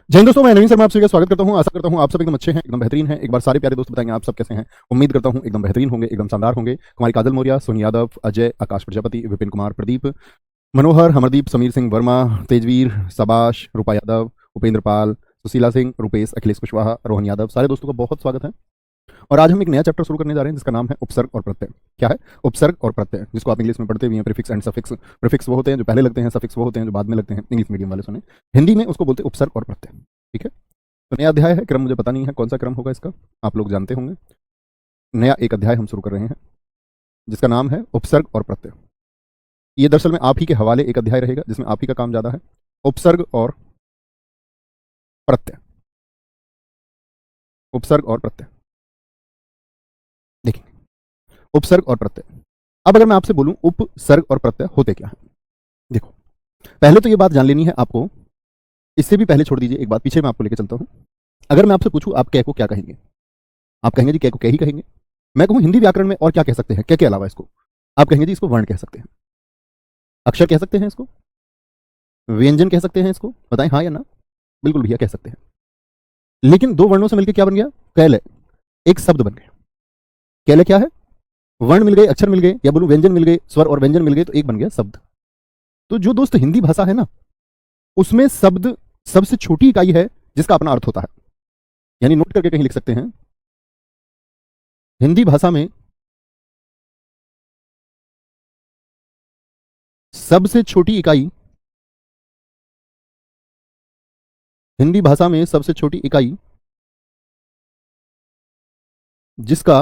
जय हिंद दोस्तों, मैं नवीन शर्मा आप सभी का स्वागत करता हूं। आशा करता हूं आप सब एकदम अच्छे हैं, एकदम बेहतरीन हैं। एक बार सारे प्यारे दोस्त बताएंगे आप सब कैसे हैं। उम्मीद करता हूं एकदम बेहतरीन होंगे, एकदम शानदार होंगे। कुमारी काजल मौर्य, सोनी यादव, अजय, आकाश प्रजापति, विपिन कुमार, प्रदीप, मनोहर, अमरदीप, समीर सिंह वर्मा, तेजवीर, सबाश, रूपा यादव, उपेंद्र पाल, सुशीला सिंह, रुपेश, अखिलेश कुशवाहा, रोहन यादव, सारे दोस्तों का बहुत स्वागत है। और आज हम एक नया चैप्टर शुरू करने जा रहे हैं जिसका नाम है उपसर्ग और प्रत्यय। क्या है? उपसर्ग और प्रत्यय, जिसको आप इंग्लिश में पढ़ते भी हैं प्रीफिक्स एंड सफिक्स। प्रीफिक्स वो होते हैं जो पहले लगते हैं, सफिक्स वो होते हैं जो बाद में लगते हैं। इंग्लिश मीडियम वाले सुने, हिंदी में उसको बोलते हैं उपसर्ग और प्रत्यय। ठीक है, तो नया अध्याय है। क्रम मुझे पता नहीं है कौन सा क्रम होगा इसका, आप लोग जानते होंगे। नया एक अध्याय हम शुरू कर रहे हैं जिसका नाम है उपसर्ग और प्रत्यय। ये दरअसल में आप ही के हवाले एक अध्याय रहेगा जिसमें आप ही का काम ज्यादा है। उपसर्ग और प्रत्यय, उपसर्ग और प्रत्यय। देखिए, उपसर्ग और प्रत्यय। अब अगर मैं आपसे बोलूं उपसर्ग और प्रत्यय होते क्या है, देखो पहले तो ये बात जान लेनी है आपको। इससे भी पहले छोड़ दीजिए एक बात, पीछे मैं आपको लेकर चलता हूं। अगर मैं आपसे पूछूं आप कै को क्या कहेंगे, आप कहेंगे जी कै को कै ही कहेंगे। मैं कहूं हिंदी व्याकरण में और क्या कह सकते हैं कै के अलावा इसको, आप कहेंगे जी इसको वर्ण कह सकते हैं, अक्षर कह सकते हैं, इसको व्यंजन कह सकते हैं। इसको बताएं हाँ या ना। बिल्कुल भैया कह सकते हैं। लेकिन दो वर्णों से मिलकर क्या बन गया? कैलय, एक शब्द बन गया। कैलय क्या है? वर्ण मिल गए, अक्षर मिल गए, या बोलूं व्यंजन मिल गए, स्वर और व्यंजन मिल गए, तो एक बन गया शब्द। तो जो दोस्त हिंदी भाषा है ना, उसमें शब्द सबसे छोटी इकाई है जिसका अपना अर्थ होता है। यानी नोट करके कहीं लिख सकते हैं, हिंदी भाषा में सबसे छोटी इकाई, हिंदी भाषा में सबसे छोटी इकाई जिसका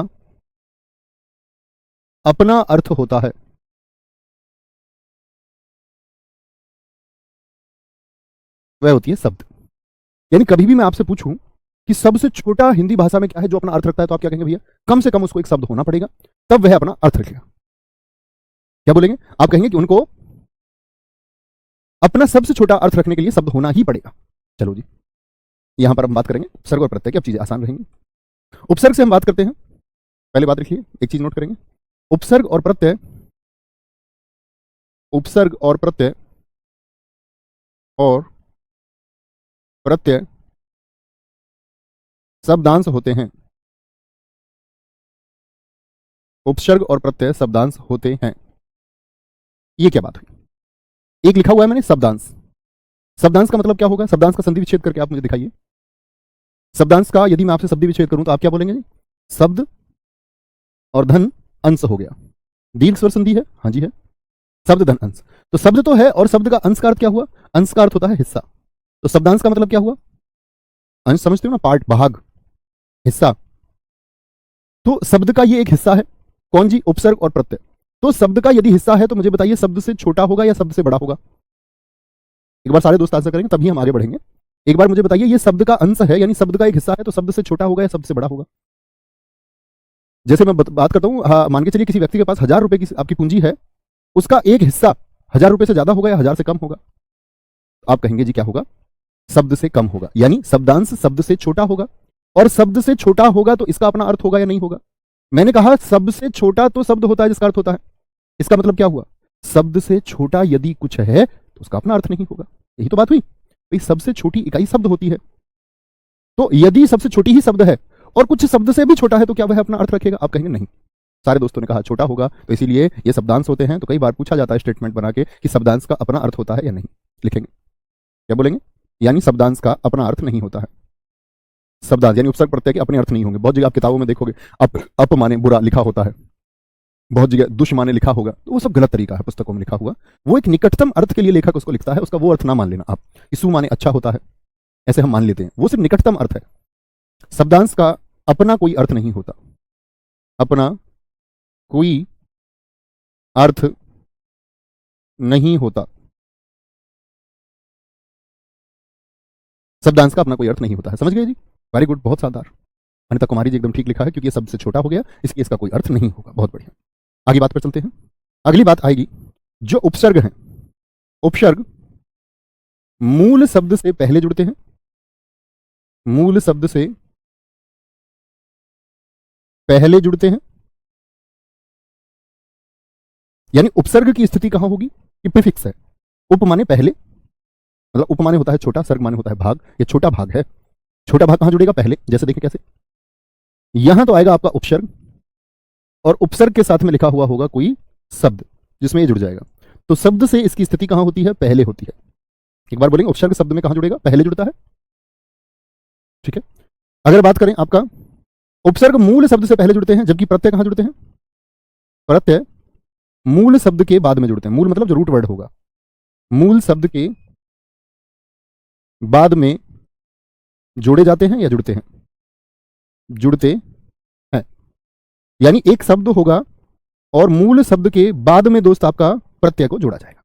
अपना अर्थ होता है, वह होती है शब्द। यानी कभी भी मैं आपसे पूछूं कि सबसे छोटा हिंदी भाषा में क्या है जो अपना अर्थ रखता है, तो आप क्या कहेंगे? भैया कम से कम उसको एक शब्द होना पड़ेगा, तब वह अपना अर्थ रखेगा। क्या बोलेंगे? आप कहेंगे कि उनको अपना सबसे छोटा अर्थ रखने के लिए शब्द होना ही पड़ेगा। चलो जी, यहां पर हम बात करेंगे उपसर्ग और प्रत्यय की। अब चीजें आसान रहेंगी। उपसर्ग से हम बात करते हैं। पहले बात रखिए, एक चीज नोट करेंगे, उपसर्ग और प्रत्यय, उपसर्ग और प्रत्यय और प्रत्यय शब्दांश होते हैं। उपसर्ग और प्रत्यय शब्दांश होते हैं। ये क्या बात हुई? एक लिखा हुआ है मैंने शब्दांश। शब्दांश का मतलब क्या होगा? शब्दांश का संधि विच्छेद करके आप मुझे दिखाइए। शब्दांश का यदि मैं आपसे शब्द विच्छेद करूं तो आप क्या बोलेंगे? शब्द और धन अंश हो गया। दीर्घ स्वर संधि है, हाँ जी है। शब्द धन अंश, तो शब्द तो है और शब्द का अंश का अर्थ क्या हुआ? अंश का अर्थ होता है हिस्सा। तो शब्दांश का मतलब क्या हुआ? अंश समझते हो ना, पार्ट, भाग, हिस्सा। तो शब्द का ये एक हिस्सा है। कौन जी? उपसर्ग और प्रत्यय। तो शब्द का यदि हिस्सा है तो मुझे बताइए शब्द से छोटा होगा या शब्द से बड़ा होगा? एक बार सारे दोस्त आंसर करेंगे तभी हम आगे बढ़ेंगे। एक बार मुझे बताइए, ये शब्द का अंश है यानी शब्द का एक हिस्सा है, तो शब्द से छोटा होगा या शब्द से बड़ा होगा? जैसे मैं बात करता हूं, हाँ, मान के चलिए किसी व्यक्ति के पास 1000 रुपए की आपकी पूंजी है, उसका एक हिस्सा 1000 रुपए से ज्यादा होगा या 1000 से कम होगा? आप कहेंगे जी क्या होगा? शब्द से कम होगा। यानी शब्दांश शब्द से छोटा होगा, और शब्द से छोटा होगा तो इसका अपना अर्थ होगा या नहीं होगा? मैंने कहा शब्द से छोटा तो शब्द होता है जिसका अर्थ होता है। इसका मतलब क्या हुआ? शब्द से छोटा यदि कुछ है तो उसका अपना अर्थ नहीं होगा। यही तो बात हुई भाई, सबसे छोटी इकाई शब्द होती है। तो यदि सबसे छोटी ही शब्द है और कुछ शब्द से भी छोटा है तो क्या वह अपना अर्थ रखेगा? आप कहेंगे नहीं। सारे दोस्तों ने कहा छोटा होगा, तो इसीलिए ये शब्दांश होते हैं। तो कई बार पूछा जाता है स्टेटमेंट बना के कि शब्दांश का अपना अर्थ होता है या नहीं। लिखेंगे, क्या बोलेंगे? यानी शब्दांश का अपना अर्थ नहीं होता है। शब्दांश यानी उपसर्ग प्रत्यय के अपने अर्थ नहीं होंगे। बहुत जगह आप किताबों में देखोगे अप माने बुरा लिखा होता है, बहुत जगह दुश माने लिखा होगा, तो वो सब गलत तरीका है पुस्तकों में लिखा हुआ। वो एक निकटतम अर्थ के लिए लेखक उसको लिखता है, उसका वो अर्थ ना मान लेना आप कि सु माने अच्छा होता है, ऐसे हम मान लेते हैं। वो सिर्फ निकटतम अर्थ है। शब्दांश का अपना कोई अर्थ नहीं होता, अपना कोई अर्थ नहीं होता। शब्दांश का अपना कोई अर्थ नहीं होता है। समझ गए जी? वेरी गुड, बहुत शानदार। अनिता कुमारी जी एकदम ठीक लिखा है, क्योंकि ये सबसे छोटा हो गया इसलिए इसका कोई अर्थ नहीं होगा। बहुत बढ़िया, आगे बात पर चलते हैं। अगली बात आएगी जो उपसर्ग है। उपसर्ग मूल शब्द से पहले जुड़ते हैं, मूल शब्द से पहले जुड़ते हैं। यानी उपसर्ग की स्थिति कहां होगी? कि प्रीफिक्स है। उप माने पहले, मतलब उप माने होता है छोटा, सर्ग माने होता है भाग, ये छोटा भाग है। छोटा भाग कहां जुड़ेगा? पहले। जैसे देखें कैसे, यहां तो आएगा आपका उपसर्ग, और उपसर्ग के साथ में लिखा हुआ होगा कोई शब्द जिसमें ये जुड़ जाएगा। तो शब्द से इसकी स्थिति कहां होती है? पहले होती है। एक बार बोलेंगे, उपसर्ग शब्द में कहां जुड़ेगा? पहले जुड़ता है। ठीक है। अगर बात करें आपका, उपसर्ग मूल शब्द से पहले जुड़ते हैं, जबकि प्रत्यय कहां जुड़ते हैं? प्रत्यय मूल शब्द के बाद में जुड़ते हैं। मूल मतलब जो रूट वर्ड होगा, मूल शब्द के बाद में जोड़े जाते हैं या जुड़ते हैं? जुड़ते हैं। यानी एक शब्द होगा और मूल शब्द के बाद में दोस्त आपका प्रत्यय को जोड़ा जाएगा।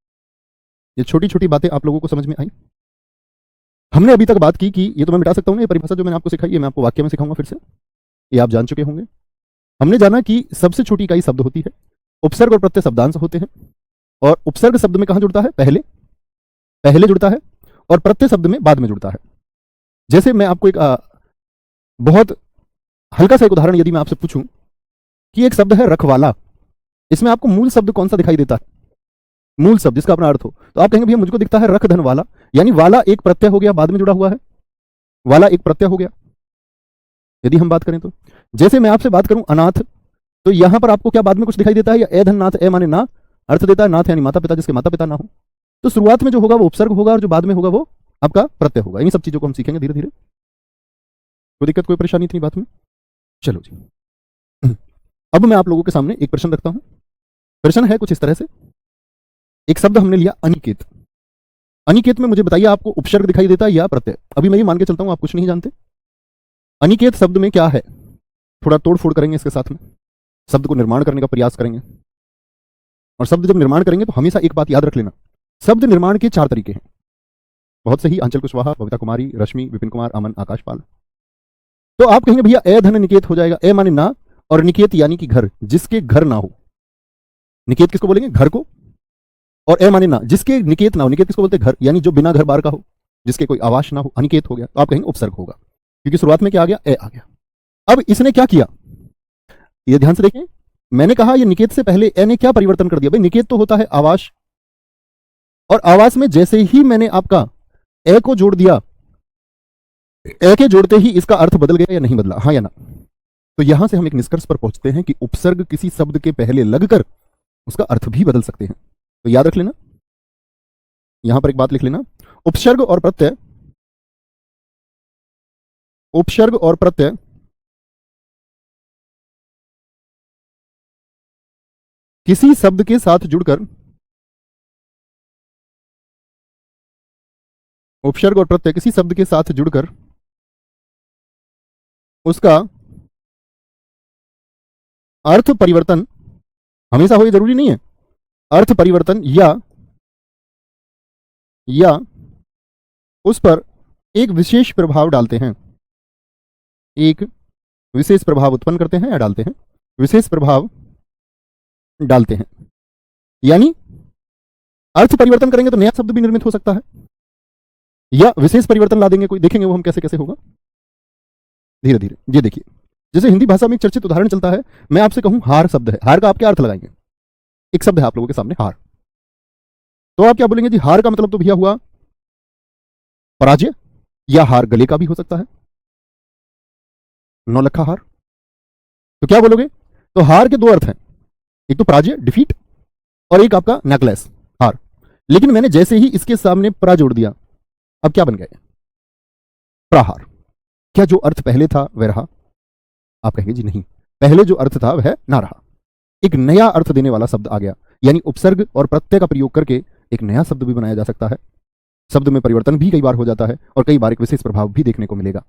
ये छोटी छोटी बातें आप लोगों को समझ में आई? हमने अभी तक बात की कि ये तो मैं मिटा सकता हूं ना, ये परिभाषा जो मैंने आपको सिखाई है मैं आपको वाक्य में सिखाऊंगा फिर से, ये आप जान चुके होंगे। हमने जाना कि सबसे छोटी इकाई शब्द होती है, उपसर्ग और प्रत्यय शब्दांश होते हैं, और उपसर्ग शब्द में कहां जुड़ता है? पहले। पहले जुड़ता है, और प्रत्यय शब्द में बाद में जुड़ता है। जैसे मैं आपको एक बहुत हल्का सा एक उदाहरण यदि मैं आपसे पूछूं कि एक शब्द है रखवाला, इसमें आपको मूल शब्द कौन सा दिखाई देता है? मूल शब्द जिसका अपना अर्थ हो, तो आप कहेंगे भैया मुझको दिखता है रख धन वाला, यानी वाला एक प्रत्यय हो गया, बाद में जुड़ा हुआ है, वाला एक प्रत्यय हो गया यदि हम बात करें तो। जैसे मैं आपसे बात करूं अनाथ, तो यहां पर आपको क्या बाद में कुछ दिखाई देता है? या ए धन नाथ, ए माने ना, अर्थ देता है नाथ यानी माता पिता, जिसके माता पिता ना हो। तो शुरुआत में जो होगा वो उपसर्ग होगा, और जो बाद में होगा वो आपका प्रत्यय होगा। इन सब चीजों को हम सीखेंगे धीरे धीरे। कोई दिक्कत, कोई परेशानी इतनी बात में? चलो जी, अब मैं आप लोगों के सामने एक प्रश्न रखता हूं। प्रश्न है कुछ इस तरह से, एक शब्द हमने लिया अनिकेत। अनिकेत में मुझे बताइए आपको उपसर्ग दिखाई देता है या प्रत्यय? अभी मैं ये मान के चलता हूं आप कुछ नहीं जानते। अनिकेत शब्द में क्या है? थोड़ा तोड़ फोड़ करेंगे इसके साथ में, शब्द को निर्माण करने का प्रयास करेंगे। और शब्द जब निर्माण करेंगे तो हमेशा एक बात याद रख लेना, शब्द निर्माण के 4 तरीके हैं। बहुत सही, अंचल कुशवाहा, बबीता कुमारी, रश्मि, विपिन कुमार, अमन, आकाशपाल। तो आप कहेंगे भैया ए धन निकेत हो जाएगा, ए माने ना, और निकेत यानी कि घर, जिसके घर ना हो। निकेत किसको बोलेंगे? घर को। और ए माने ना, जिसके निकेत ना हो। निकेत किसको बोलते हैं? घर, यानी जो बिना घर बार का हो, जिसके कोई आवास ना हो, अनिकेत हो गया। तो आप कहेंगे उपसर्ग होगा, क्योंकि शुरुआत में क्या आ गया? ए आ गया। अब इसने क्या किया, ये ध्यान से देखें। मैंने कहा ये निकेत से पहले ए ने क्या परिवर्तन कर दिया? भाई निकेत तो होता है आवास, और आवास में जैसे ही मैंने आपका ए को जोड़ दिया, ए के जोड़ते ही इसका अर्थ बदल गया या नहीं बदला? हाँ या ना? तो यहां से हम एक निष्कर्ष पर पहुंचते हैं कि उपसर्ग किसी शब्द के पहले लगकर उसका अर्थ भी बदल सकते हैं। तो याद रख लेना, यहां पर एक बात लिख लेना, उपसर्ग और प्रत्यय, उपसर्ग और प्रत्यय किसी शब्द के साथ जुड़कर, उपसर्ग और प्रत्यय किसी शब्द के साथ जुड़कर उसका अर्थ परिवर्तन हमेशा हो, ये जरूरी नहीं है, अर्थ परिवर्तन या उस पर एक विशेष प्रभाव डालते हैं, एक विशेष प्रभाव उत्पन्न करते हैं या डालते हैं, विशेष प्रभाव डालते हैं। यानी अर्थ परिवर्तन करेंगे तो नया शब्द भी निर्मित हो सकता है, या विशेष परिवर्तन ला देंगे कोई, देखेंगे वो हम कैसे कैसे होगा धीरे धीरे। ये देखिए, जैसे हिंदी भाषा में एक चर्चित उदाहरण चलता है, मैं आपसे कहूं हार शब्द है, हार का आप क्या अर्थ लगाएंगे? एक शब्द है आप लोगों के सामने हार, तो आप क्या बोलेंगे जी? हार का मतलब तो भैया हुआ पराजय, या हार गले का भी हो सकता है, नौलखा हार। तो क्या बोलोगे? तो हार के 2 अर्थ हैं, एक तो पराजय डिफीट, और एक आपका नेकलेस हार। लेकिन मैंने जैसे ही इसके सामने प्रा जोड़ दिया, अब क्या बन गया? प्रहार। क्या जो अर्थ पहले था वह रहा? आप कहेंगे जी नहीं, पहले जो अर्थ था वह ना रहा, एक नया अर्थ देने वाला शब्द आ गया। यानी उपसर्ग और प्रत्यय का प्रयोग करके एक नया शब्द भी बनाया जा सकता है। शब्द में परिवर्तन भी कई बार हो जाता है, और कई बार एक विशेष प्रभाव भी देखने को मिलेगा।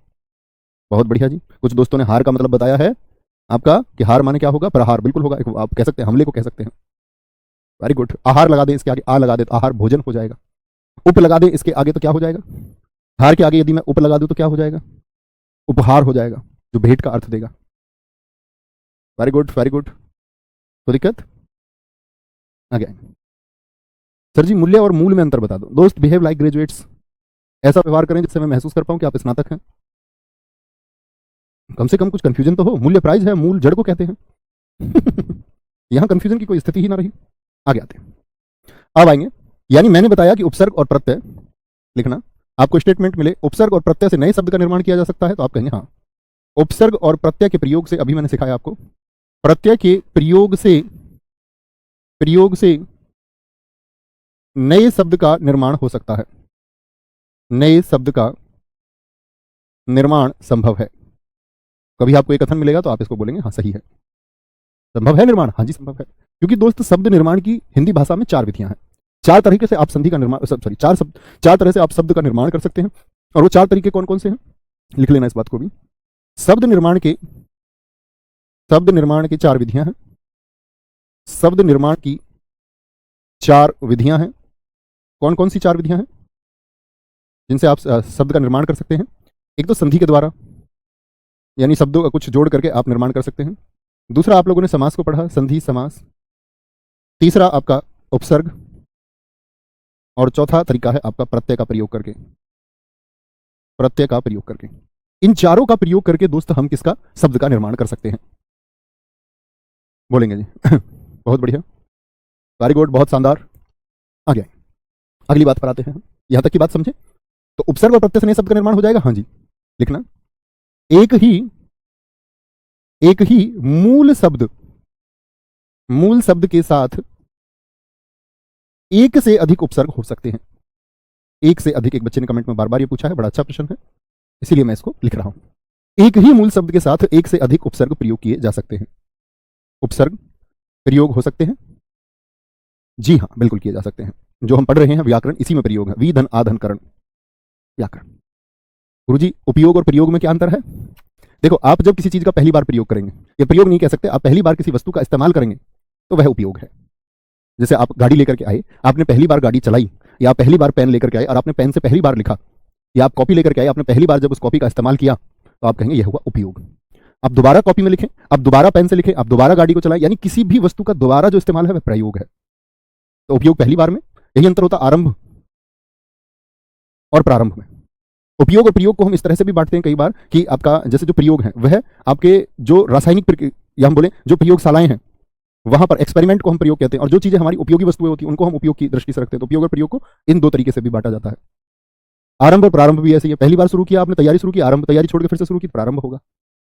बहुत बढ़िया जी। कुछ दोस्तों ने हार का मतलब बताया है आपका कि हार माने क्या होगा? प्रहार, बिल्कुल होगा। आप कह सकते हैं हमले को कह सकते हैं। Very good. आहार लगा दें इसके आगे, आ लगा दे तो आहार भोजन हो जाएगा। उप लगा दें इसके आगे तो क्या हो जाएगा? हार के आगे यदि मैं उप लगा दूं तो क्या हो जाएगा? उपहार हो जाएगा, जो भेंट का अर्थ देगा। Very good, very good. तो दिक्कत आगे। सर जी मूल्य और मूल में अंतर बता दो। दोस्त बिहेव लाइक ग्रेजुएट्स, ऐसा व्यवहार करें जिससे मैं महसूस कर पाऊं कि आप स्नातक हैं। कम से कम कुछ कंफ्यूजन तो हो। मूल्य प्राइस है, मूल जड़ को कहते हैं। यहां कंफ्यूजन की कोई स्थिति ही ना रही। आगे आते हैं, अब आएंगे। यानी मैंने बताया कि उपसर्ग और प्रत्यय लिखना। आपको स्टेटमेंट मिले उपसर्ग और प्रत्यय से नए शब्द का निर्माण किया जा सकता है, तो आप कहेंगे हाँ। उपसर्ग और प्रत्यय के प्रयोग से, अभी मैंने सिखाया आपको, प्रत्यय के प्रयोग से नए शब्द का निर्माण हो सकता है, नए शब्द का निर्माण संभव है। कभी आपको एक कथन मिलेगा तो आप इसको बोलेंगे हाँ सही है, संभव है निर्माण, हाँ जी संभव है। क्योंकि दोस्त शब्द निर्माण की हिंदी भाषा में 4 विधियां हैं। 4 तरीके से आप संधि का निर्माण, सॉरी 4 तरह से आप शब्द का निर्माण कर सकते हैं। और वो 4 तरीके कौन कौन से हैं, लिख लेना इस बात को भी। शब्द निर्माण के 4 विधियां हैं। शब्द निर्माण की 4 विधियां हैं। कौन कौन सी 4 विधियां हैं जिनसे आप शब्द का निर्माण कर सकते हैं? एक तो संधि के द्वारा, यानी शब्दों का कुछ जोड़ करके आप निर्माण कर सकते हैं। दूसरा, आप लोगों ने समास को पढ़ा, संधि समास। तीसरा आपका उपसर्ग। और चौथा तरीका है आपका प्रत्यय का प्रयोग करके, प्रत्यय का प्रयोग करके। इन चारों का प्रयोग करके दोस्त हम किसका शब्द का निर्माण कर सकते हैं, बोलेंगे जी? बहुत बढ़िया, वेरी गुड, बहुत शानदार। आगे अगली बात पर आते हैं। यहां तक की बात समझे? तो उपसर्ग और प्रत्यय से नए शब्द का निर्माण हो जाएगा, हाँ जी। लिखना, एक ही मूल शब्द के साथ एक से अधिक उपसर्ग हो सकते हैं। एक से अधिक, एक बच्चे ने कमेंट में बार बार ये पूछा है, बड़ा अच्छा प्रश्न है, इसीलिए मैं इसको लिख रहा हूं। एक ही मूल शब्द के साथ एक से अधिक उपसर्ग प्रयोग किए जा सकते हैं। उपसर्ग प्रयोग हो सकते हैं, जी हाँ बिल्कुल किए जा सकते हैं। जो हम पढ़ रहे हैं व्याकरण, इसी में प्रयोग है। वी धन आधन करण, व्याकरण। गुरुजी, उपयोग और प्रयोग में क्या अंतर है? देखो, आप जब किसी चीज का पहली बार प्रयोग करेंगे, ये प्रयोग नहीं कह सकते, आप पहली बार किसी वस्तु का इस्तेमाल करेंगे तो वह उपयोग है। जैसे आप गाड़ी लेकर के आए, आपने पहली बार गाड़ी चलाई, या पहली बार पेन लेकर के आए और आपने पेन से पहली बार लिखा, या आप कॉपी लेकर के आए, आपने पहली बार जब उस कॉपी का इस्तेमाल किया, तो आप कहेंगे यह हुआ उपयोग। आप दोबारा कॉपी में लिखें, आप दोबारा पेन से लिखें, आप दोबारा गाड़ी को चलाएं, यानी किसी भी वस्तु का दोबारा जो इस्तेमाल है वह प्रयोग है। तो उपयोग पहली बार में, यही अंतर होता आरंभ और प्रारंभ में। उपयोग और प्रयोग को हम इस तरह से भी बांटते हैं कई बार कि आपका जैसे जो प्रयोग है वह आपके जो रासायनिक, या हम बोले जो प्रयोगशालाएं हैं, वहां पर एक्सपेरिमेंट को हम प्रयोग कहते हैं, और जो चीजें हमारी उपयोगी वस्तुएं होती हैं उनको हम उपयोग की दृष्टि से रखते हैं। तो उपयोग और प्रयोग को इन 2 तरीके से भी बांटा जाता है। आरंभ और प्रारंभ भी ऐसे ही है, पहली बार शुरू किया आपने, तैयारी शुरू की, आरंभ, तैयारी छोड़ के फिर से शुरू की, प्रारंभ होगा।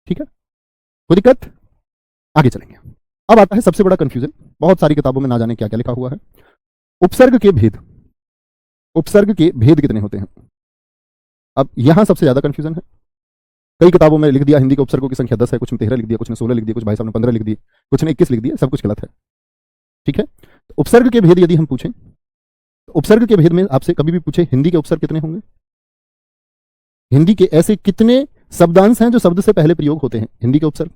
ठीक है, कोई दिक्कत? आगे चलेंगे। अब आता है सबसे बड़ा कंफ्यूजन, बहुत सारी किताबों में ना जाने क्या क्या लिखा हुआ है। उपसर्ग के भेद, उपसर्ग के भेद कितने होते हैं? अब यहां सबसे ज्यादा कंफ्यूजन है। कई किताबों में लिख दिया हिंदी के उपसर्गों की संख्या 10 है, कुछ ने 13 लिख दिया, कुछ ने 16 लिख दिया, कुछ भाई साहब ने 15 लिख दिए, कुछ ने 21 लिख दिया, सब कुछ गलत है। ठीक है, तो उपसर्ग के भेद यदि हम पूछें, तो उपसर्ग के भेद में आपसे कभी भी पूछे हिंदी के उपसर्ग कितने होंगे, हिंदी के ऐसे कितने शब्दांश हैं जो शब्द से पहले प्रयोग होते हैं, हिंदी के उपसर्ग।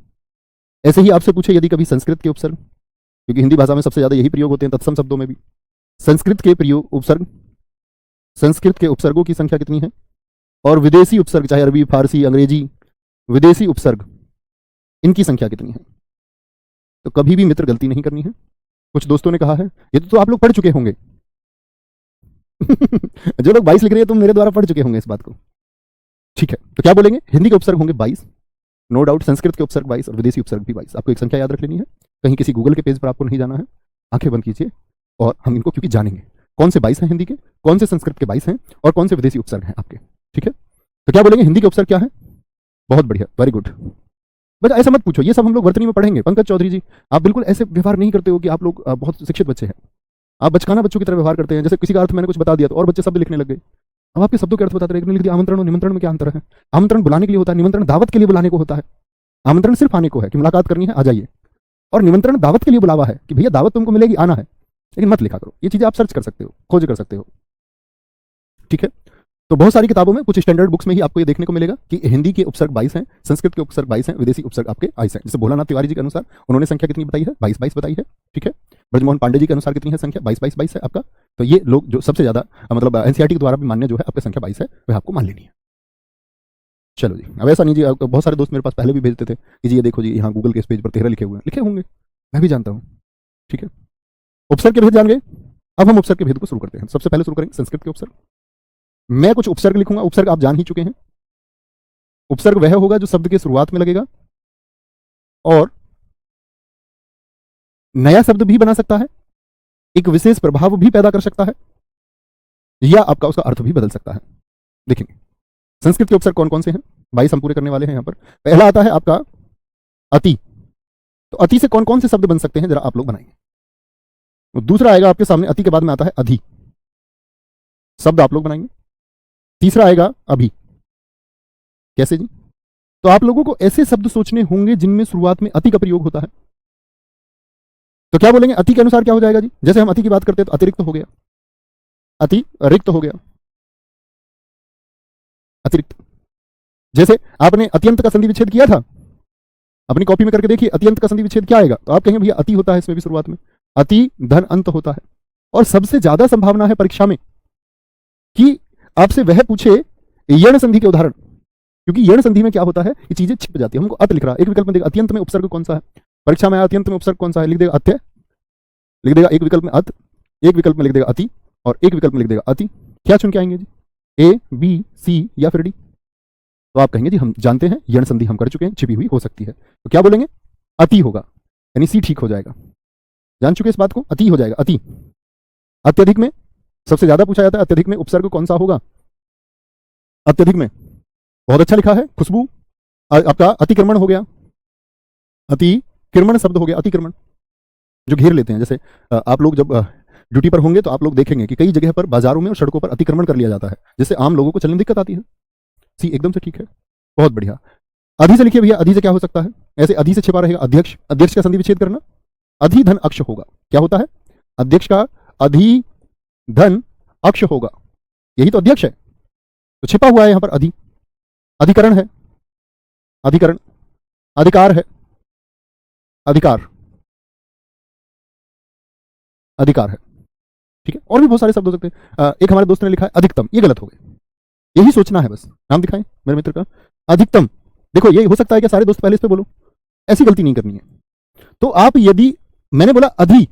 ऐसे ही आपसे पूछे यदि कभी संस्कृत के उपसर्ग, क्योंकि हिंदी भाषा में सबसे ज्यादा यही प्रयोग होते हैं तत्सम शब्दों में भी। संस्कृत के प्रयोग उपसर्ग, संस्कृत के उपसर्गों की संख्या कितनी है? और विदेशी उपसर्ग, चाहे अरबी, फारसी, अंग्रेजी, विदेशी उपसर्ग, इनकी संख्या कितनी है? तो कभी भी मित्र गलती नहीं करनी है। कुछ दोस्तों ने कहा है ये तो आप लोग पढ़ चुके होंगे। जो लोग 22 लिख रहे हैं तुम मेरे द्वारा पढ़ चुके होंगे इस बात को। ठीक है, तो क्या बोलेंगे? हिंदी के उपसर्ग होंगे 22, नो डाउट। संस्कृत के उपसर्ग 22 और विदेशी उपसर्ग भी 22। आपको एक संख्या याद रख लेनी है, कहीं किसी गूगल के पेज पर आपको नहीं जाना है। आंखें बंद कीजिए और हम इनको क्योंकि जानेंगे कौन से 22 हैं हिंदी के, कौन से संस्कृत के 22 हैं, और कौन से विदेशी उपसर्ग हैं आपके। ठीक है, तो क्या बोलेंगे? हिंदी के उपसर्ग क्या है? बहुत बढ़िया, वेरी गुड। बस ऐसा मत पूछो, ये सब हम लोग वर्तनी में पढ़ेंगे। पंकज चौधरी जी, आप बिल्कुल ऐसे व्यवहार नहीं करते हो कि आप लोग बहुत शिक्षित बच्चे हैं। आप बचकाना बच्चों की तरह व्यवहार करते हैं, जैसे किसी का अर्थ मैंने कुछ बता दिया तो और बच्चे शब्द लिखने लग गए। अब आपके शब्दों के अर्थ बताते रहे, लिख दिया आमंत्रण और निमंत्रण में क्या अंतर है? आमंत्रण बुलाने के लिए होता है, निमंत्रण दावत के लिए बुलाने को होता है। आमंत्रण सिर्फ आने को है कि मुलाकात करनी है, आ जाइए, और निमंत्रण दावत के लिए बुलावा है कि भैया दावत तुमको मिलेगी, आना है। लेकिन मत लिखा करो, ये चीजें आप सर्च कर सकते हो, खोज कर सकते हो। ठीक है, तो बहुत सारी किताबों में, कुछ स्टैंडर्ड बुक्स में ही आपको ये देखने को मिलेगा कि हिंदी के उपसर्ग 22 हैं, संस्कृत के उपसर्ग 22 हैं, विदेशी उपसर्ग आपके 22 हैं। जैसे भोलानाथ तिवारी जी के अनुसार उन्होंने संख्या कितनी बताई है? 22 बताई है। ठीक है, ब्रजमोहन पांडे जी के अनुसार कितनी है संख्या? 22 है आपका। तो ये लोग जो सबसे ज्यादा, मतलब एनसीईआरटी के द्वारा भी मान्य जो है आपकी संख्या 22 है, वह आपको मान लेनी है। चलो जी, अब ऐसा नहीं जी, बहुत सारे दोस्त मेरे पास पहले भी भेजते थे कि जी ये देखो जी यहाँ गूगल के इस पेज पर 13 लिखे हुए हैं, लिखे होंगे, मैं भी जानता हूँ। ठीक है, उपसर्ग के भेद जान गए। अब हम उपसर्ग के भेद को शुरू करते हैं। सबसे पहले शुरू करेंगे संस्कृत के उपसर्ग। मैं कुछ उपसर्ग लिखूंगा, उपसर्ग आप जान ही चुके हैं। उपसर्ग वह होगा जो शब्द के शुरुआत में लगेगा और नया शब्द भी बना सकता है, एक विशेष प्रभाव भी पैदा कर सकता है, या आपका उसका अर्थ भी बदल सकता है। देखेंगे संस्कृत के उपसर्ग कौन कौन से हैं, 22 हम पूरे करने वाले हैं यहाँ पर। पहला आता है आपका अति। तो अति से कौन कौन से शब्द बन सकते हैं जरा आप लोग बनाएंगे। तो दूसरा आएगा आपके सामने, अति के बाद में आता है अधि, शब्द आप लोग बनाएंगे। तीसरा आएगा अभि। कैसे जी? तो आप लोगों को ऐसे शब्द सोचने होंगे जिनमें शुरुआत में अति का प्रयोग होता है। तो क्या बोलेंगे अति के अनुसार क्या हो जाएगा जी? जैसे हम अति की बात करते हैं तो अतिरिक्त हो गया, अति रिक्त हो गया, अतिरिक्त। जैसे आपने अत्यंत का संधि विच्छेद किया था, अपनी कॉपी में करके देखिए अत्यंत का संधि विच्छेद क्या आएगा, तो आप कहेंगे भैया अति होता है इसमें भी शुरुआत में, अति धन अंत होता है। और सबसे ज्यादा संभावना है परीक्षा में कि आपसे वह पूछे यण संधि के उदाहरण, क्योंकि यण संधि में क्या होता है, ये चीजें छिप जाती है। हमको अत लिख रहा है, एक विकल्प में देगा अत्यंत में उपसर्ग कौन सा है, परीक्षा में अत्यंत में उपसर्ग कौन सा है, लिख देगा अत्य, लिख देगा एक विकल्प में अत, एक विकल्प में लिख देगा अति, और एक विकल्प में लिख देगा अति। क्या चुन के आएंगे जी, ए बी सी या फिर डी? तो आप कहेंगे जी हम जानते हैं यण संधि हम कर चुके हैं, छिपी हुई हो सकती है, तो क्या बोलेंगे अति होगा, यानी सी ठीक हो जाएगा। जान चुके इस बात को, अति हो जाएगा, अति। अत्यधिक में सबसे ज्यादा पूछा जाता है, अत्यधिक में उपसर्ग कौन सा होगा? अत्यधिक में बहुत अच्छा लिखा है खुशबू, आपका अतिक्रमण हो गया, अतिक्रमण शब्द हो गया, अतिक्रमण जो घेर लेते हैं। जैसे आप लोग जब ड्यूटी पर होंगे तो आप लोग देखेंगे कि कई जगह पर बाजारों में और सड़कों पर अतिक्रमण कर लिया जाता है, जिससे आम लोगों को चलने में दिक्कत आती है। सी एकदम से ठीक है, बहुत बढ़िया। अधि से लिखिए भैया, अधि से क्या हो सकता है? ऐसे अधि से छिपा रहेगा अध्यक्ष, अध्यक्ष का संधि विच्छेद करना, अधि धन अक्ष होगा। क्या होता है? अध्यक्ष का अधि धन अक्ष होगा, यही तो अध्यक्ष है, तो छिपा हुआ है यहां पर अधि। अधिकरण है, अधिकरण, अधिकार है, अधिकार, अधिकार है, ठीक है। और भी बहुत सारे शब्द हो सकते हैं। एक हमारे दोस्त ने लिखा है अधिकतम, ये गलत हो गए, यही सोचना है बस। नाम दिखाएं मेरे मित्र का, अधिकतम। देखो ये हो सकता है कि सारे दोस्त पहले इस पे बोलो, ऐसी गलती नहीं करनी है। तो आप यदि, मैंने बोला अधि,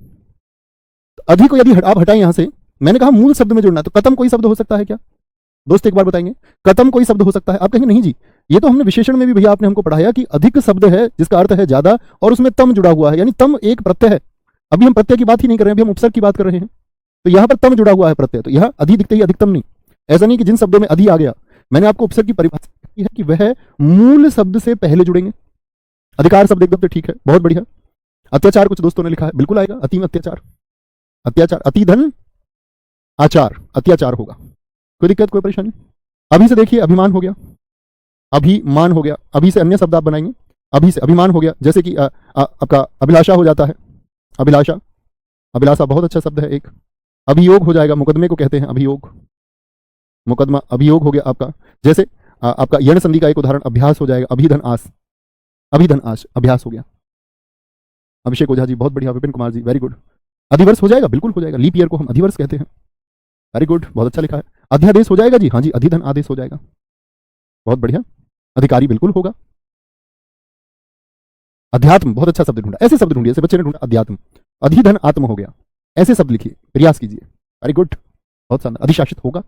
अधि को यदि आप हटाएं यहां से, मैंने कहा मूल शब्द में जोड़ना है, तो कतम कोई शब्द हो सकता है क्या? दोस्त एक बार बताएंगे, कतम कोई शब्द हो सकता है? आप कहेंगे नहीं जी, ये तो हमने विशेषण में भी भैया आपने हमको पढ़ाया कि अधिक शब्द है जिसका अर्थ है ज्यादा, और उसमें तम जुड़ा हुआ है, यानी तम एक प्रत्यय है। अभी हम प्रत्यय की बात ही नहीं कर रहे हैं, अभी हम उपसर्ग की बात कर रहे हैं, तो यहां पर तम जुड़ा हुआ है प्रत्यय, तो यह अधि दिखते ही अधिकतम नहीं। ऐसा नहीं कि जिन शब्दों में अधि आ गया, मैंने आपको उपसर्ग की परिभाषा की है कि वह मूल शब्द से पहले जुड़ेंगे। अधिकार शब्द एकदम से ठीक है, बहुत बढ़िया। अत्याचार कुछ दोस्तों ने लिखा है, बिल्कुल आएगा, अति में अत्याचार, अत्याचार, अति धन आचार, अत्याचार होगा, कोई दिक्कत कोई परेशानी? अभी से देखिए अभिमान हो गया, अभिमान हो गया, अभी से अन्य शब्द आप बनाएंगे, अभी से अभिमान हो गया, जैसे कि आपका अभिलाषा हो जाता है, अभिलाषा, अभिलाषा बहुत अच्छा शब्द है एक। अभियोग हो जाएगा, मुकदमे को कहते हैं अभियोग, मुकदमा अभियोग हो गया आपका। जैसे आपका यण संधि का एक उदाहरण अभ्यास हो जाएगा, अभिधन आस, अभिधन आस, अभ्यास हो गया। अभिषेक ओझा जी बहुत बढ़िया, विपिन कुमार जी वेरी गुड। अधिवर्ष हो जाएगा, बिल्कुल हो जाएगा, लीप ईयर को हम अधिवर्ष कहते हैं, वेरी गुड, बहुत अच्छा लिखा है। अध्यादेश हो जाएगा जी, हाँ जी, अधिधन आदेश हो जाएगा, बहुत बढ़िया। अधिकारी बिल्कुल होगा। अध्यात्म बहुत अच्छा शब्द ढूंढा, ऐसे शब्द ढूंढिए, ऐसे बच्चे ने ढूंढा अध्यात्म, अधिधन आत्म हो गया, ऐसे शब्द लिखिए, प्रयास कीजिए, वेरी गुड, बहुत शानदार। अधिशासित होगा,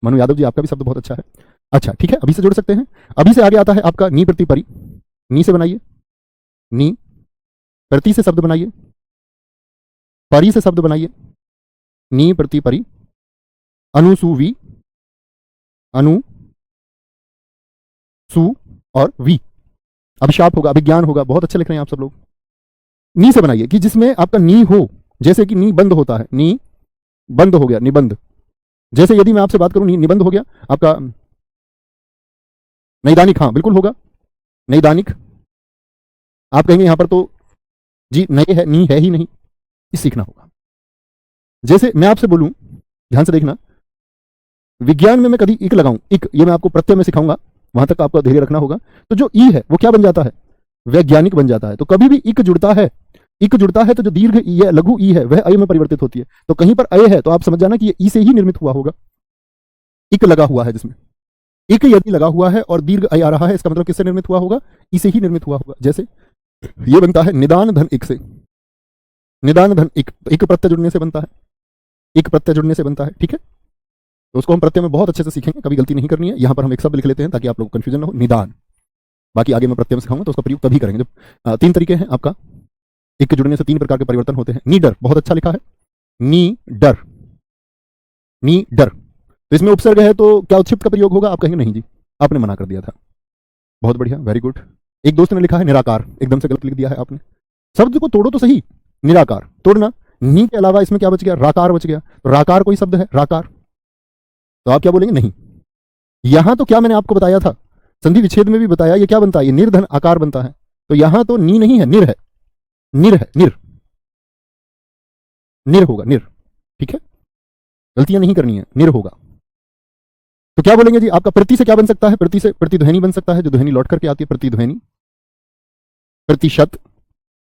मनु यादव जी आपका भी शब्द बहुत अच्छा है। अच्छा ठीक है, अभी से जोड़ सकते हैं। अभी से आगे आता है आपका नी प्रति परि, नी से बनाइए, नी, प्रति से शब्द बनाइए, परि से शब्द बनाइए, नी प्रति परि, अनुसुवी, अनु सु और वी, अभिशाप होगा, अभिज्ञान होगा, बहुत अच्छे लिख रहे हैं आप सब लोग। नी से बनाइए कि जिसमें आपका नी हो, जैसे कि नी बंद होता है, नी बंद हो गया, निबंध। जैसे यदि मैं आपसे बात करूं, निबंध हो गया आपका नैदानिक, हाँ बिल्कुल होगा, नैदानिक। आप कहेंगे यहां पर तो जी नए है, नी है ही नहीं, इस सीखना होगा। जैसे मैं आपसे बोलूं, ध्यान से देखना, विज्ञान में मैं कभी इक लगाऊं, इक, ये मैं आपको प्रत्यय में सिखाऊंगा, वहां तक आपका धैर्य रखना होगा। तो जो ई है वो क्या बन जाता है? वैज्ञानिक बन जाता है। तो कभी भी इक जुड़ता है, इक जुड़ता है तो जो दीर्घ ई है, लघु ई है, वह अय में परिवर्तित होती है। तो कहीं पर अय है तो आप समझ जाना कि ये ई से ही निर्मित हुआ होगा, इक लगा हुआ है जिसमें, इक यदि लगा हुआ है और दीर्घ अय आ रहा है, इसका मतलब किससे निर्मित हुआ होगा? ई से ही निर्मित हुआ होगा। जैसे ये बनता है निदान धन इक से, निदान धन इक, इक प्रत्यय जुड़ने से बनता है, इक प्रत्यय जुड़ने से बनता है, ठीक है। तो उसको हम प्रत्यय में बहुत अच्छे से सीखेंगे, कभी गलती नहीं करनी है। यहां पर हम एक शब्द लिख लेते हैं ताकि आप लोग कंफ्यूजन ना हो, निदान। बाकी आगे मैं प्रत्यय में सिखाऊंगा तो उसका प्रयोग तभी करेंगे जब तीन तरीके हैं आपका, एक के जुड़ने से तीन प्रकार के परिवर्तन होते हैं। नी डर, बहुत अच्छा लिखा है, नी डर, नी डर, तो इसमें उपसर्ग है तो क्या उत्क्षिप्त का प्रयोग होगा? आप कहेंगे नहीं जी, आपने मना कर दिया था। बहुत बढ़िया, वेरी गुड। एक दोस्त ने लिखा है निराकार, एकदम से गलत लिख दिया है आपने। शब्द को तोड़ो तो सही, निराकार तोड़ना, नी के अलावा इसमें क्या बच गया? राकार बच गया। तो राकार कोई शब्द है? राकार। तो आप क्या बोलेंगे? नहीं। यहां तो क्या मैंने आपको बताया था, संधि विच्छेद में भी बताया, ये क्या बनता है? ये निर्धन आकार बनता है। तो यहां तो नी नहीं है, निर है, निर है, निर, निर होगा, निर। ठीक है, गलतियां नहीं करनी है, निर होगा। तो क्या बोलेंगे जी? आपका प्रति से क्या बन सकता है? प्रति से प्रतिध्वनि बन सकता है, जो ध्वनि लौट करके आती है, प्रतिध्वनि। प्रतिशत,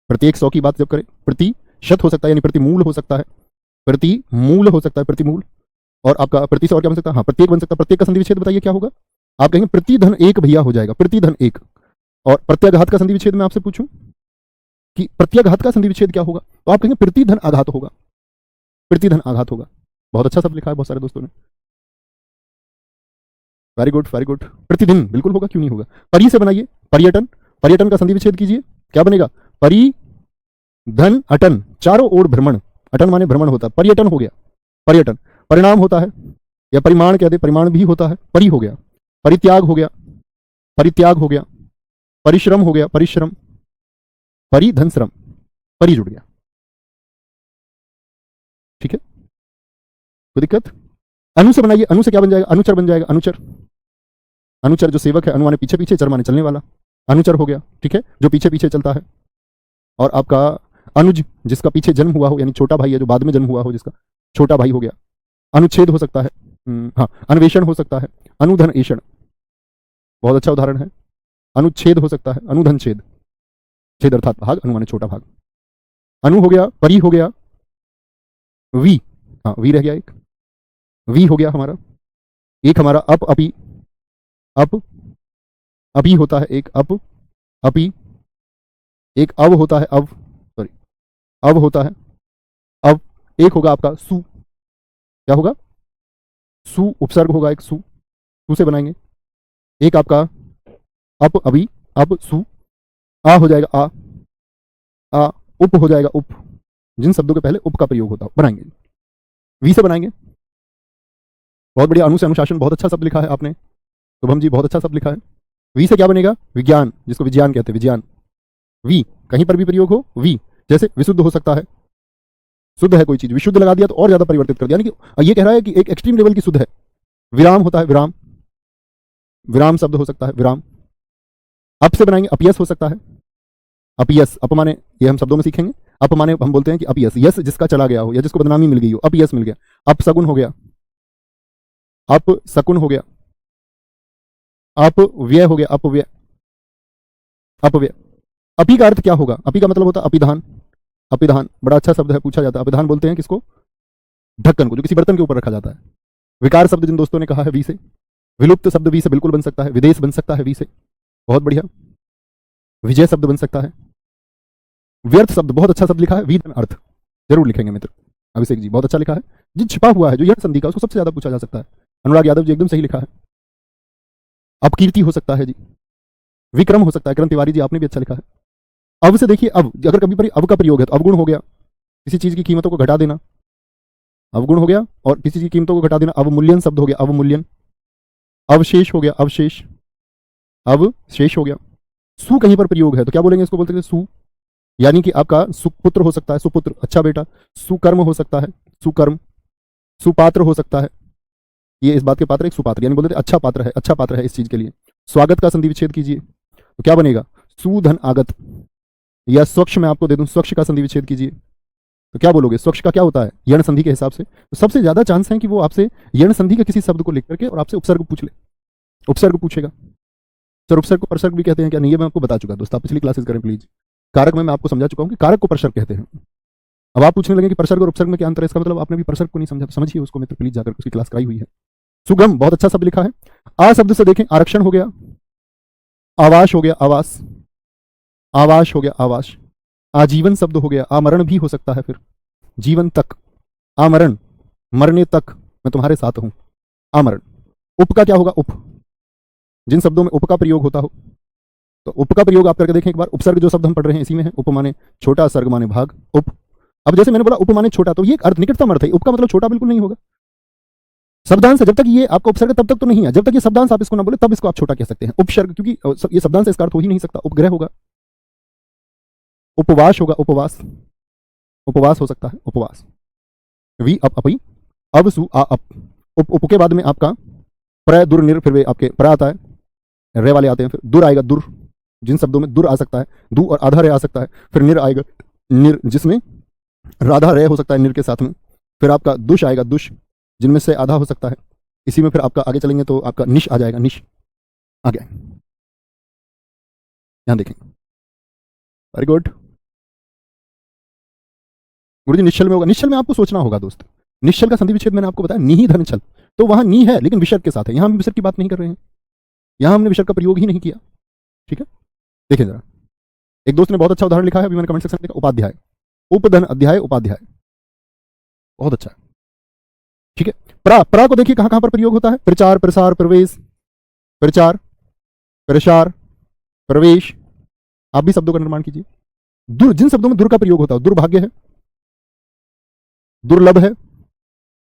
प्रत्येक 100 की बात जब करें, प्रतिशत हो सकता है, यानी प्रतिमूल हो सकता है, प्रतिमूल हो सकता है, प्रतिमूल। और आपका प्रति से और क्या बन सकता है? हाँ, प्रत्येक बन सकता है। प्रत्येक का संधि विच्छेद बताइए क्या होगा? आप कहेंगे प्रतिधन एक भैया हो जाएगा, प्रतिधन एक। और प्रत्याघात का संधि विच्छेद में आपसे पूछूं कि प्रत्याघात का संधि विच्छेद क्या होगा, तो आप कहेंगे प्रतिधन आघात होगा, प्रतिधन आघात होगा। बहुत अच्छा शब्द लिखा है बहुत सारे दोस्तों ने, वेरी गुड, वेरी गुड। प्रतिदिन बिल्कुल होगा, क्यों नहीं होगा। परि से बनाइए, पर्यटन, पर्यटन का संधि विच्छेद कीजिए, क्या बनेगा? परि धन अटन, चारों ओर भ्रमण, अटन माने भ्रमण होता है, पर्यटन हो गया, पर्यटन। परिणाम होता है, या परिमाण कह दे, परिमाण भी होता है, परि हो गया। परित्याग हो गया, परित्याग हो गया। परिश्रम हो गया, परिश्रम। परिधन श्रम, परि जुड़ गया। ठीक है, कोई दिक्कत? अनु से बनाइए, अनु से क्या बन जाएगा? अनुचर बन जाएगा, अनुचर। अनुचर जो सेवक है, अनु माने पीछे पीछे, चर माने चलने वाला, अनुचर हो गया। ठीक है, जो पीछे पीछे चलता है। और आपका अनुज, जिसका पीछे जन्म हुआ हो, यानी छोटा भाई है जो बाद में जन्म हुआ हो, जिसका छोटा भाई हो गया। अनुच्छेद हो सकता है, हाँ, अन्वेषण हो सकता है, अनुधन एषण, बहुत अच्छा उदाहरण है। अनुच्छेद हो सकता है, अनुधन छेद, छेद अर्थात भाग, अनु माने छोटा भाग। अनु हो गया, परी हो गया, वी, हाँ वी रह गया एक, वी हो गया हमारा एक, हमारा अप, अपी, अप, अपी होता है एक, अप, अपी। एक अव होता है, अव, सॉरी, अव होता है, अब एक होगा आपका सु, क्या होगा? सु, उपसर्ग होगा एक, सु, सु से बनाएंगे। एक आपका अप, अभी, अब सु, आ हो जाएगा आ, आ, उप हो जाएगा उप, जिन शब्दों के पहले उप का प्रयोग होता है बनाएंगे। वी से बनाएंगे, बहुत बढ़िया। अनु से अनुशासन, बहुत अच्छा शब्द लिखा है आपने, शुभम जी, बहुत अच्छा शब्द लिखा है। वी से क्या बनेगा? विज्ञान, जिसको विज्ञान कहते हैं, विज्ञान। वी कहीं पर भी प्रयोग हो, वी, जैसे विशुद्ध हो सकता है, शुद्ध है कोई चीज, विशुद्ध लगा दिया तो और ज्यादा परिवर्तित कर दिया, यानी कि ये कह रहा है कि एक एक्सट्रीम लेवल की शुद्ध है। विराम होता है, विराम, विराम शब्द हो सकता है, विराम। अप से बनाएंगे, अपयस हो सकता है, अपयस, अप माने, ये हम शब्दों में सीखेंगे, अप माने हम बोलते हैं कि अपयस, यस जिसका चला गया हो या जिसको बदनामी मिल गई हो, अपयस मिल गया। अप सगुन हो गया, अप सकुन हो गया, अप व्यय हो गया, अपव्यय, अपव्यय। अपी का अर्थ क्या होगा? अपी का मतलब होता है अपिधान, अपिधान बड़ा अच्छा शब्द है, पूछा जाता है। अपिधान बोलते हैं किसको? ढक्कन को, जो किसी बर्तन के ऊपर रखा जाता है। विकार शब्द जिन दोस्तों ने कहा है वी से, विलुप्त शब्द वी से बिल्कुल बन सकता है, विदेश बन सकता है वी से, बहुत बढ़िया। विजय शब्द बन सकता है। व्यर्थ शब्द, बहुत अच्छा शब्द लिखा है, वी अर्थ, जरूर लिखेंगे मित्र। अभिषेक जी बहुत अच्छा लिखा है। जिन छिपा हुआ है जो यह संधि का, उसको सबसे ज्यादा पूछा जा सकता है। अनुराग यादव जी एकदम सही लिखा है। अपकीर्ति हो सकता है जी, विक्रम हो सकता है, किरण तिवारी जी आपने भी अच्छा लिखा है। अब से देखिए, अब अगर कभी पर अब का प्रयोग है तो अवगुण हो गया, किसी चीज की कीमतों को घटा देना, अवगुण हो गया। और किसी चीज की कीमतों को घटा देना, अवमूल्यन शब्द हो गया, अवमूल्यन। अवशेष हो गया, अवशेष, अवशेष हो गया। सु कहीं पर प्रयोग है तो क्या बोलेंगे? इसको बोलते हैं सु, यानी कि आपका सुपुत्र हो सकता है, सुपुत्र, अच्छा बेटा। सुकर्म हो सकता है, सुकर्म। सुपात्र हो सकता है, ये इस बात के पात्र, एक सुपात्र, यानी बोलते अच्छा पात्र है, अच्छा पात्र है इस चीज के लिए। स्वागत का संधि विच्छेद कीजिए तो क्या बनेगा? सुधन आगत। या स्वच्छ मैं आपको दे दूं, स्वच्छ का संधि विच्छेद कीजिए तो क्या बोलोगे? स्वच्छ का क्या होता है? यण संधि के हिसाब से। तो सबसे ज्यादा चांस है कि वो आपसे यण संधि के किसी शब्द को लिख करके और आपसे उपसर्ग पूछ ले, उपसर्ग पूछेगा। सर उपसर्ग को परसर्ग भी कहते हैं क्या? नहीं, ये मैं आपको बता चुका दोस्तों, पिछली क्लासेस करें प्लीज। कारक में मैं आपको समझा चुका हूं कि कारक को परसर्ग कहते हैं। अब आप पूछने लगे कि परसर्ग और उपसर्ग में क्या अंतर है, इसका मतलब आपने भी परसर्ग को नहीं समझा, समझिए उसको मित्र, प्लीज जाकर उसकी क्लास कराई हुई है। सुगम, बहुत अच्छा शब्द लिखा है। आ शब्द से देखें, आरक्षण हो गया, आवास हो गया, आवास, आवास हो गया, आवास। आजीवन शब्द हो गया, आमरण भी हो सकता है, फिर जीवन तक, आमरण, मरने तक मैं तुम्हारे साथ हूं, आमरण। उप का क्या होगा? उप, जिन शब्दों में उप का प्रयोग होता हो, तो उप का प्रयोग आप करके देखें एक बार। उपसर्ग जो शब्द हम पढ़ रहे हैं इसी में है, उप माने छोटा, सर्ग माने भाग, उप। अब जैसे मैंने बोला उप माने छोटा, तो ये एक अर्थ, निकटतम अर्थ है। उप का मतलब छोटा बिल्कुल नहीं होगा, शब्दांश है, जब तक ये आपका उपसर्ग तब तक तो नहीं है, जब तक ये शब्दांश आप इसको ना बोले तब इसको आप छोटा कह सकते हैं। उपसर्ग, क्योंकि ये शब्दांश इसका अर्थ हो ही नहीं सकता। उपग्रह होगा, उपवास होगा, उपवास, उपवास हो सकता है, उपवास। वी अप अपई, अब सु आ अप, उप के बाद में आपका प्र दुर निर, फिर वे आपके प्र आता है, रे वाले आते हैं, फिर दुर आएगा, दुर, जिन शब्दों में दुर आ सकता है, दू और आधा रे आ सकता है, फिर निर आएगा, निर जिसमें राधा रे हो सकता है निर के साथ में, फिर आपका दुश आएगा, दुश जिनमें से आधा हो सकता है। इसी में फिर आपका आगे चलेंगे तो आपका निश आ जाएगा, निश आ गया, यहां देखें, वेरी गुड गुरुजी। निश्चल में होगा, निश्चल में आपको सोचना होगा दोस्त। निश्चल का संधि विच्छेद मैंने आपको बताया, नी ही धन छल, तो वहां नी है लेकिन विसर्ग के साथ है। यहां हम विसर्ग की बात नहीं कर रहे हैं, यहां हमने विसर्ग का प्रयोग ही नहीं किया। ठीक है, देखिए जरा, एक दोस्त ने बहुत अच्छा उदाहरण लिखा है, अभी मैंने कमेंट सेक्शन में देखा, उपाध्याय, उपधन अध्याय उपाध्याय, बहुत अच्छा है। ठीक है, प्रा को देखिए कहां कहां पर प्रयोग होता है, प्रचार, प्रसार, प्रवेश, प्रचार, प्रसार, प्रवेश। आप भी शब्दों का निर्माण कीजिए। दुर, जिन शब्दों में दुर का प्रयोग होता है, दुर्भाग्य है, दुर्लभ है।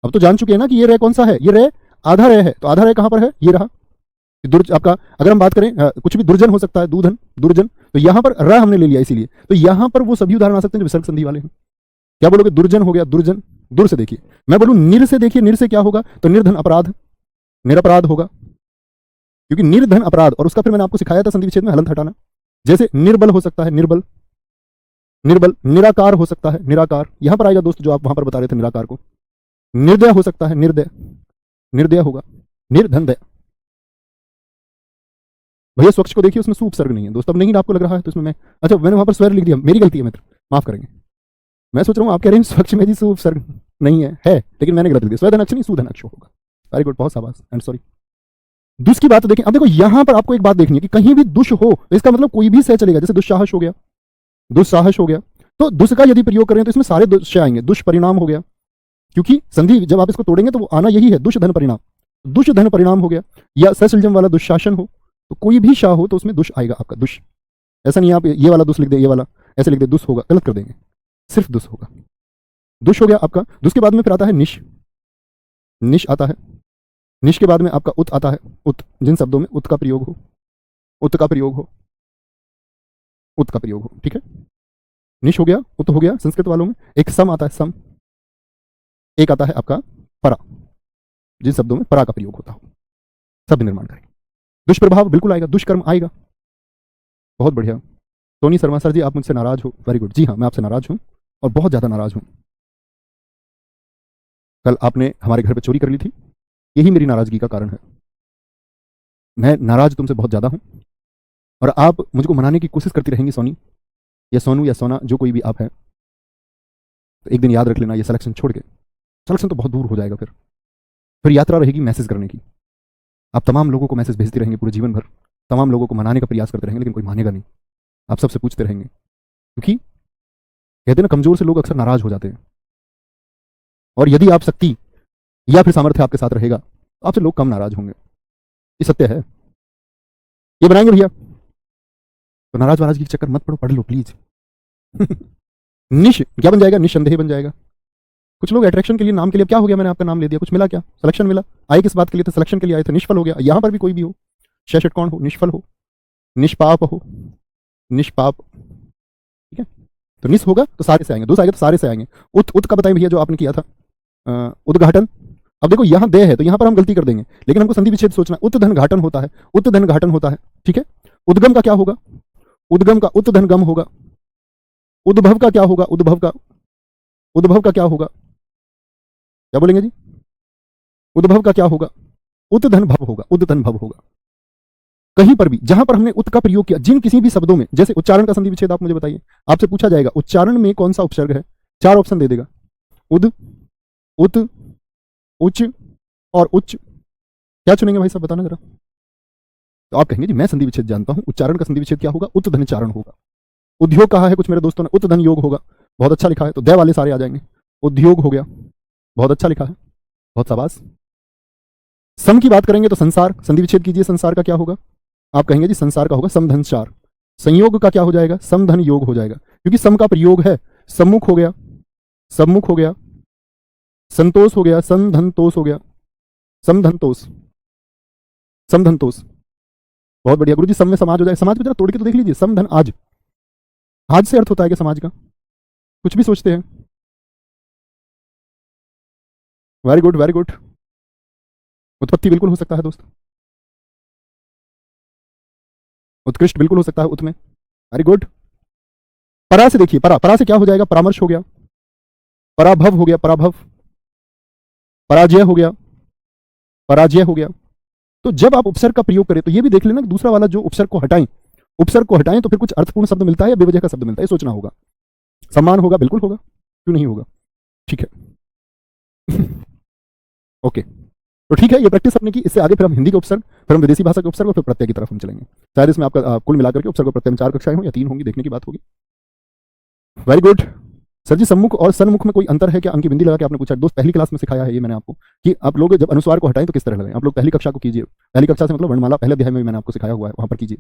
अब तो जान चुके हैं ना कि ये रे कौन सा है, ये रे आधा रे है, तो आधा रे कहां पर है, ये रहा आपका। अगर हम बात करें कुछ भी दुर्जन हो सकता है, दूधन, दुर्जन, तो यहां पर र हमने ले लिया, इसीलिए तो यहां पर वो सभी उदाहरण आ सकते हैं जो विसर्ग संधि वाले हैं। क्या बोलोगे, दुर्जन हो गया, दुर्जन, दूर से देखिए। मैं बोलूं निर से देखिए, निर से क्या होगा, तो निर्धन अपराध, निरपराध होगा, क्योंकि निर्धन अपराध। और उसका फिर मैंने आपको सिखाया था संधि विच्छेद में हलंत हटाना। जैसे निर्बल हो सकता है, निर्बल, निर्बल, निराकार हो सकता है, निराकार, यहां पर आएगा दोस्त जो आप वहां पर बता रहे थे निराकार को। निर्दय हो सकता है, निर्दय, निर्दय होगा, निर्धन दया। भैया स्वच्छ को देखिए, उसमें सु उपसर्ग नहीं है दोस्त। अब नहीं आपको लग रहा है तो इसमें मैं, अच्छा मैंने वहां पर स्वर लिख दिया, मेरी गलती है मित्र, माफ करेंगे। मैं सोच रहा हूँ आप कह रहे हैं स्वच्छ में जी सु उपसर्ग नहीं है लेकिन मैंने गलत लिख दिया, स्वधन अक्ष नहीं सुधन अक्ष होगा। वेरी गुड, बहुत शाबाश, एंड सॉरी। दुष्ट की बात देखें, अब देखो यहां पर आपको एक बात देखनी है कि कहीं भी दुष्ट हो तो इसका मतलब कोई भी से चलेगा। जैसे दुस्साहस हो गया, दुस्साहस हो गया, तो दुष्ट का यदि प्रयोग करें तो इसमें सारे दुष्ट आएंगे। दुष्परिणाम हो गया, क्योंकि संधि जब आप इसको तोड़ेंगे तो वो आना यही है, दुष्ट धन परिणाम, दुष्ट धन परिणाम हो गया। या ससलजम वाला दुशासन हो, तो कोई भी शाह हो तो उसमें दुष्ट आएगा आपका, दुष्ट। ऐसा नहीं आप ये वाला दुष्ट लिख दे, ये वाला ऐसे लिख दे, दुष्ट होगा, गलत कर देंगे, सिर्फ दुष्ट होगा। दुष्ट हो गया आपका। दुष्ट के बाद में फिर आता है निश, निश आता है। निश के बाद में आपका उत आता है, उत, जिन शब्दों में उत का प्रयोग हो, उत का प्रयोग हो, उत का प्रयोग हो। ठीक है, निश हो गया, उत हो गया। संस्कृत वालों में एक सम आता है, सम, एक आता है आपका परा, जिन शब्दों में परा का प्रयोग होता हो, सब निर्माण करेंगे। दुष्प्रभाव बिल्कुल आएगा, दुष्कर्म आएगा। बहुत बढ़िया सोनी शर्मा सर जी, आप मुझसे नाराज हो, वेरी गुड। जी हाँ, मैं आपसे नाराज हूं और बहुत ज्यादा नाराज हूं। कल आपने हमारे घर पे चोरी कर ली थी, यही मेरी नाराजगी का कारण है। मैं नाराज तुमसे बहुत ज्यादा हूं और आप मुझको मनाने की कोशिश करती रहेंगी सोनी या सोनू या सोना, जो कोई भी आप हैं। तो एक दिन याद रख लेना, ये सिलेक्शन छोड़ के, सिलेक्शन तो बहुत दूर हो जाएगा, फिर यात्रा रहेगी मैसेज करने की। आप तमाम लोगों को मैसेज भेजते रहेंगे पूरे जीवन भर, तमाम लोगों को मनाने का प्रयास करते रहेंगे, लेकिन कोई मानेगा नहीं। आप सबसे पूछते रहेंगे, क्योंकि कहते हैं ना कमजोर से लोग अक्सर नाराज हो जाते हैं। और यदि आप शक्ति या फिर सामर्थ्य आपके साथ रहेगा तो आपसे लोग कम नाराज होंगे, ये सत्य है। ये बनाएंगे भैया, तो नाराज वाराज के चक्कर मत पड़ो, पढ़ लो प्लीज। निश क्या बन जाएगा, निशंदेह बन जाएगा। कुछ लोग अट्रैक्शन के लिए, नाम के लिए, क्या हो गया मैंने आपका नाम ले दिया, कुछ मिला क्या, सिलेक्शन मिला, आए किस बात के लिए थे, सिलेक्शन के लिए आए थे, निष्फल हो गया। यहां पर भी कोई भी हो, षट कौन हो, निष्फल हो, निष्पाप हो, निष्पाप। ठीक है, तो निस होगा तो सारे से आएंगे, दोस्त आएंगे तो सारे से आएंगे। उत, उत का बताएं भैया जो आपने किया था, उद्घाटन। अब देखो यहां दे है तो यहां पर हम गलती कर देंगे, लेकिन हमको संधि विच्छेद सोचना। उत धन घाटन होता है, उत धन घाटन होता है। ठीक है, उद्गम का क्या होगा, उद्गम का उत धन गम होगा। उद्भव का क्या होगा, उद्भव का, उद्भव का क्या होगा, क्या बोलेंगे जी, उद्भव का क्या होगा, उत धन भव होगा, उद धन भव होगा। कहीं पर भी जहां पर हमने उत का प्रयोग किया, जिन किसी भी शब्दों में, जैसे उच्चारण का संधि विच्छेद आप मुझे बताइए, आपसे पूछा जाएगा उच्चारण में कौन सा उपसर्ग है, 4 ऑप्शन दे देगा, उद, उत, उच्च और उच्च। क्या चुनेंगे भाई साहब, बताना जरा। तो आप कहेंगे जी मैं संधि विच्छेद जानता हूं, उच्चारण का संधि विच्छेद क्या होगा, उत धन चारण होगा। उद्योग कहा है कुछ मेरे दोस्तों ने, उत धन योग होगा, बहुत अच्छा लिखा है, तो दय वाले सारे आ जाएंगे। उद्योग हो गया, बहुत अच्छा लिखा है, बहुत शाबाश। सम की बात करेंगे तो संसार, संधि विच्छेद कीजिए, संसार का क्या होगा, आप कहेंगे जी संसार का होगा समधन चार। संयोग का क्या हो जाएगा, समधन योग हो जाएगा, क्योंकि सम का प्रयोग है। सम्मुख हो गया, सम्मुख हो गया, संतोष हो गया, संधन तोष हो गया, समधंतोष, समधंतोष, बहुत बढ़िया गुरुजी। सम में समाज हो जाए, समाज को जरा तोड़ के तो देख लीजिए। समधन आज, आज से अर्थ होता है कि समाज का, कुछ भी सोचते हैं। Very good very good. उत्पत्ति बिल्कुल हो सकता है दोस्त, उत्कृष्ट बिल्कुल हो सकता है उत में। Very good. परा से देखिए, परा, परा से क्या हो जाएगा? परामर्श हो गया, पराभव हो गया, पराभव, पराजय हो गया, पराजय हो गया। तो जब आप उपसर्ग का प्रयोग करें तो ये भी देख लेना कि दूसरा वाला जो उपसर्ग को हटाएं, उपसर्ग को हटाएं तो फिर कुछ अर्थपूर्ण शब्द मिलता है या बेवजह का शब्द मिलता है, सोचना होगा। सम्मान होगा, बिल्कुल होगा, क्यों नहीं होगा। ठीक है। ओके, तो ठीक है, ये प्रैक्टिस अपने की। इससे आगे फिर हम हिंदी के उपसर्ग, फिर हम विदेशी भाषा के उपसर्ग और फिर प्रत्यय की तरफ हम चलेंगे। शायद इसमें आपका कुल मिलाकर के उपसर्ग और प्रत्यय में 4 कक्षाएं हों या 3 होंगी, देखने की बात होगी। Very good. सर जी, सम्मुख और सन्मुख में कोई अंतर है क्या? अंकी बिंदी लगा के आपने पूछा। दोस्त पहली क्लास में सिखाया है ये मैंने आपको कि आप लोग जब अनुस्वार को हटाएं तो किस तरह लगाएं। आप लोग पहली कक्षा को कीजिए, पहली कक्षा से मतलब वर्णमाला पहले अध्याय में मैंने आपको सिखाया हुआ है, वहां पर कीजिए।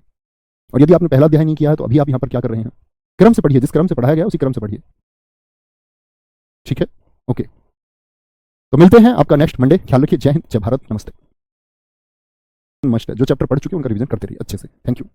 और यदि आपने पहला अध्याय नहीं किया है तो अभी आप यहाँ पर क्या कर रहे हैं, क्रम से पढ़िए, जिस क्रम से पढ़ाया गया उसी क्रम से पढ़िए। ठीक है, ओके। तो मिलते हैं आपका नेक्स्ट मंडे। ख्याल रखिए। जय हिंद, जय भारत, नमस्ते। मस्ट है, जो चैप्टर पढ़ चुके हैं उनका रिवीजन करते रहिए अच्छे से। Thank you.